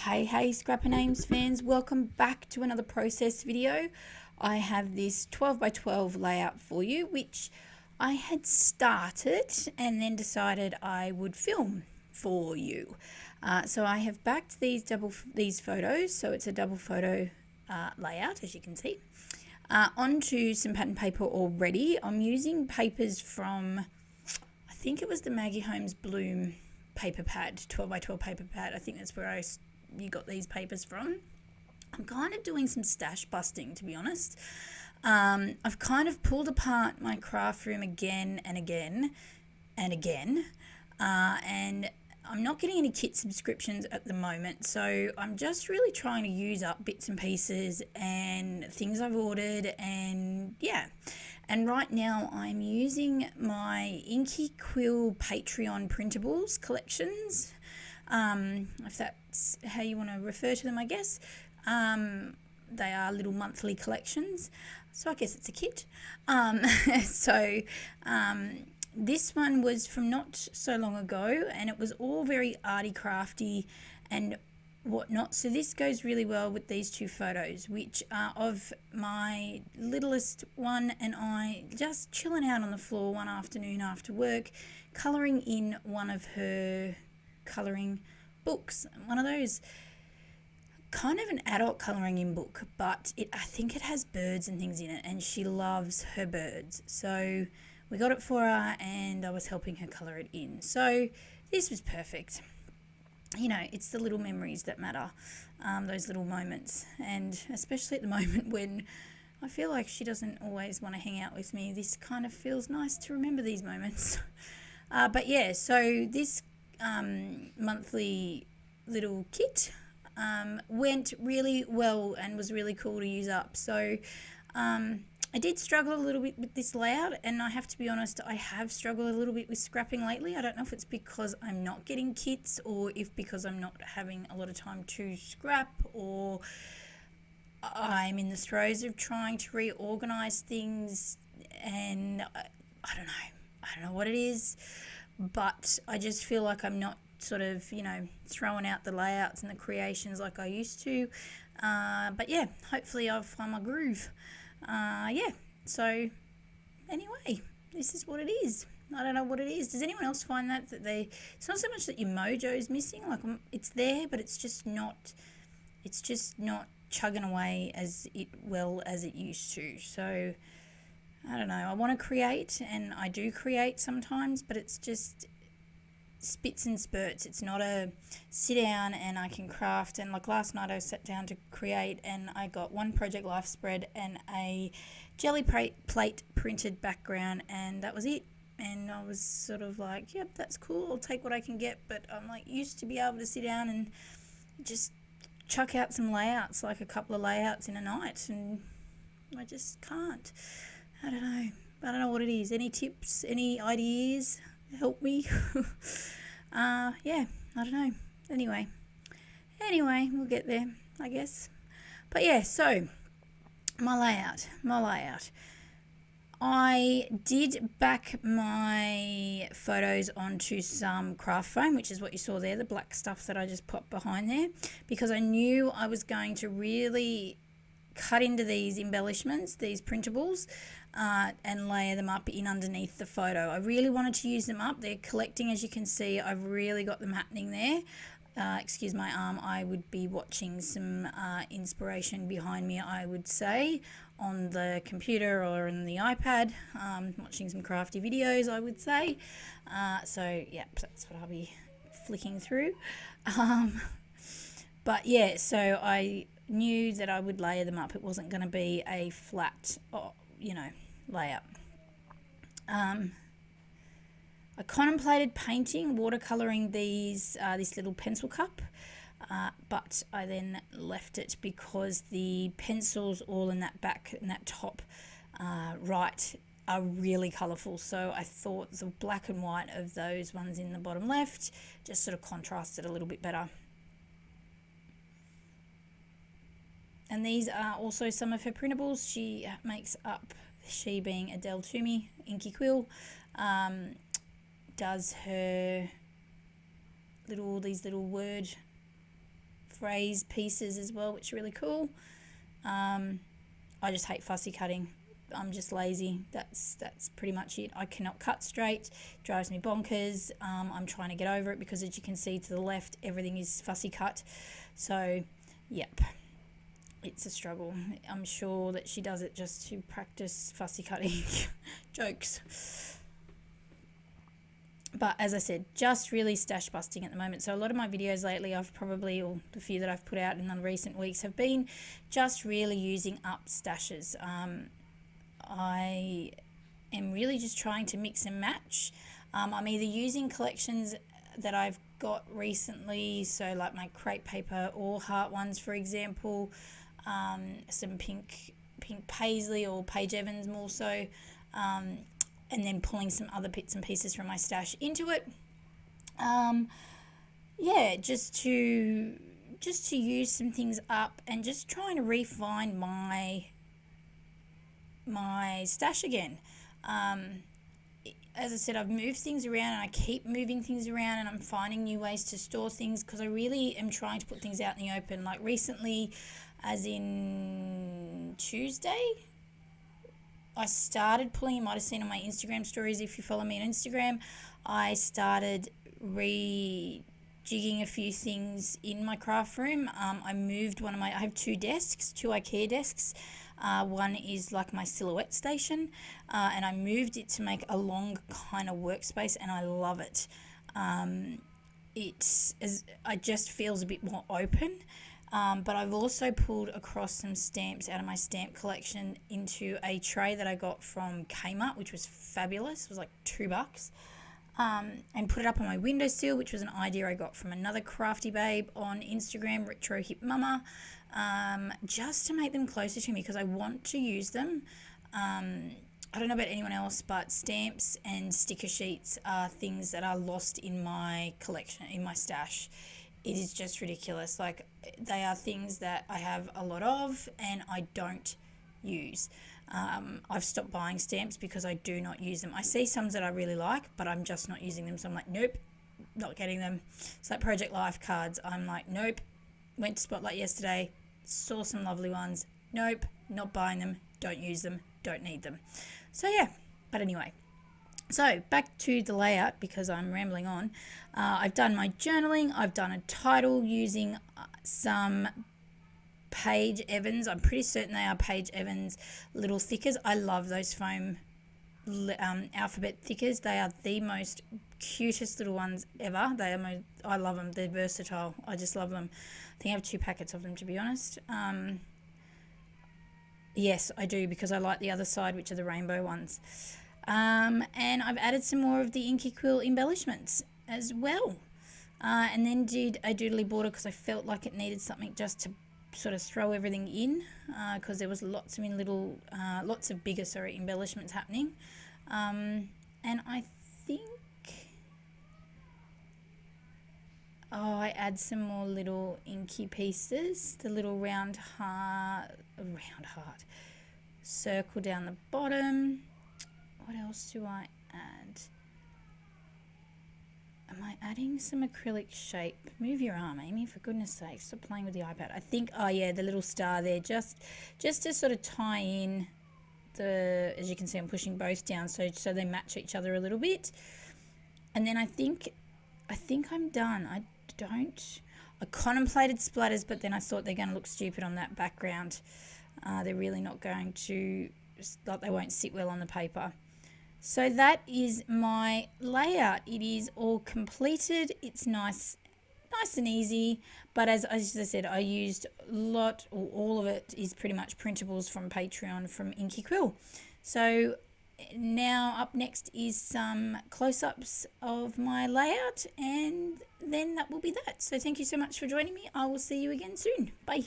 Hey Scrapper Names fans, welcome back to another process video. I have this 12 by 12 layout for you, which I had started and then decided I would film for you. So I have backed these photos, so it's a double photo layout, as you can see, onto some pattern paper already. I'm using papers from, I think it was the Maggie Holmes Bloom paper pad, 12 by 12 paper pad. I think that's where you got these papers from. I'm kind of doing some stash busting, to be honest. I've kind of pulled apart my craft room again and again and again, and I'm not getting any kit subscriptions at the moment, so I'm just really trying to use up bits and pieces and things I've ordered, and yeah. And right now I'm using my Inky Quill Patreon printables collections, if that's how you want to refer to them, I guess. They are little monthly collections, so I guess it's a kit. This one was from not so long ago, and it was all very arty crafty and whatnot. So this goes really well with these two photos, which are of my littlest one and I just chilling out on the floor one afternoon after work, colouring in one of her colouring books. One of those kind of an adult colouring in book, but I think it has birds and things in it, and she loves her birds. So we got it for her and I was helping her colour it in. So this was perfect. You know, it's the little memories that matter, those little moments, and especially at the moment when I feel like she doesn't always want to hang out with me, this kind of feels nice to remember these moments. But yeah, so this monthly little kit went really well and was really cool to use up. So I did struggle a little bit with this layout, and I have to be honest, I have struggled a little bit with scrapping lately. I don't know if it's because I'm not getting kits or if because I'm not having a lot of time to scrap, or I'm in the throes of trying to reorganize things, and I don't know. I don't know what it is, but I just feel like I'm not sort of, throwing out the layouts and the creations like I used to. But yeah, hopefully I'll find my groove. So anyway, this is what it is. I don't know what it is. Does anyone else find that it's not so much that your mojo's missing, like it's there, but it's just not chugging away as well as it used to. So I don't know. I want to create, and I do create sometimes, but it's just spits and spurts. It's not a sit down and I can craft. And like last night I sat down to create, and I got one Project Life spread and a jelly plate printed background, and that was it. And I was sort of like, yep, that's cool, I'll take what I can get. But I'm like used to be able to sit down and just chuck out some layouts, like a couple of layouts in a night, and I just can't. I don't know what it is. Any tips, any ideas? Help me. Yeah, I don't know. Anyway, we'll get there, I guess. But yeah, so my layout. I did back my photos onto some craft foam, which is what you saw there, the black stuff that I just popped behind there, because I knew I was going to really cut into these embellishments, these printables, and layer them up in underneath the photo. I really wanted to use them up. They're collecting, as you can see. I've really got them happening there. Excuse my arm. I would be watching some inspiration behind me, I would say, on the computer or on the iPad, watching some crafty videos, I would say. So yeah, that's what I'll be flicking through. But yeah, so I knew that I would layer them up. It wasn't going to be a flat, layout. I contemplated painting, watercolouring this little pencil cup, but I then left it because the pencils all in that back and that top right are really colourful. So I thought the black and white of those ones in the bottom left just sort of contrasted a little bit better. And these are also some of her printables. She makes up, she being Adele Toomey, Inky Quill, does her these little word phrase pieces as well, which are really cool. I just hate fussy cutting. I'm just lazy. That's pretty much it. I cannot cut straight. It drives me bonkers. I'm trying to get over it because, as you can see to the left, everything is fussy cut. So, yep, it's a struggle. I'm sure that she does it just to practice fussy cutting. Jokes. But as I said, just really stash busting at the moment. So a lot of my videos lately, or the few that I've put out in the recent weeks, have been just really using up stashes. I am really just trying to mix and match. I'm either using collections that I've got recently, so like my crepe paper or heart ones, for example, some pink paisley or Paige Evans more so, and then pulling some other bits and pieces from my stash into it. Just to use some things up and just trying to refine my stash again. As I said, I've moved things around and I keep moving things around, and I'm finding new ways to store things because I really am trying to put things out in the open. Like recently, as in Tuesday, I started pulling, you might have seen on my Instagram stories if you follow me on Instagram, I started rejigging a few things in my craft room. I moved I have two IKEA desks. One is like my silhouette station, and I moved it to make a long kind of workspace, and I love it. It just feels a bit more open. But I've also pulled across some stamps out of my stamp collection into a tray that I got from Kmart, which was fabulous. It was like $2. And put it up on my windowsill, which was an idea I got from another crafty babe on Instagram, Retro Hip Mama, just to make them closer to me because I want to use them. I don't know about anyone else, but stamps and sticker sheets are things that are lost in my collection, in my stash. It is just ridiculous. Like, they are things that I have a lot of and I don't use. I've stopped buying stamps because I do not use them. I see some that I really like, but I'm just not using them. So I'm like, nope, not getting them. It's like Project Life cards. I'm like, nope. Went to Spotlight yesterday, saw some lovely ones. Nope, not buying them. Don't use them. Don't need them. So yeah, but anyway. So back to the layout because I'm rambling on. I've done my journaling. I've done a title using some Paige Evans. I'm pretty certain they are Paige Evans little thickers. I love those foam alphabet thickers. They are the most cutest little ones ever. I love them. They're versatile. I just love them. I think I have 2 packets of them, to be honest. Yes, I do, because I like the other side, which are the rainbow ones. And I've added some more of the Inky Quill embellishments as well. And then did a doodly border because I felt like it needed something just to sort of throw everything in, because there was lots of bigger embellishments happening. And I think I add some more little inky pieces, the little round heart circle down the bottom. What else do I add? Am I adding some acrylic shape? Move your arm, Amy, for goodness sake. Stop playing with the iPad. I think, the little star there, just to sort of tie in as you can see, I'm pushing both down so they match each other a little bit. And then I think I'm done. I contemplated splatters, but then I thought they're going to look stupid on that background. They're really not going to, they won't sit well on the paper. So that is my layout. It is all completed. It's nice and easy. But as I said, I used all of it is pretty much printables from Patreon from Inky Quill. So now up next is some close-ups of my layout, and then that will be that. So thank you so much for joining me. I will see you again soon. Bye.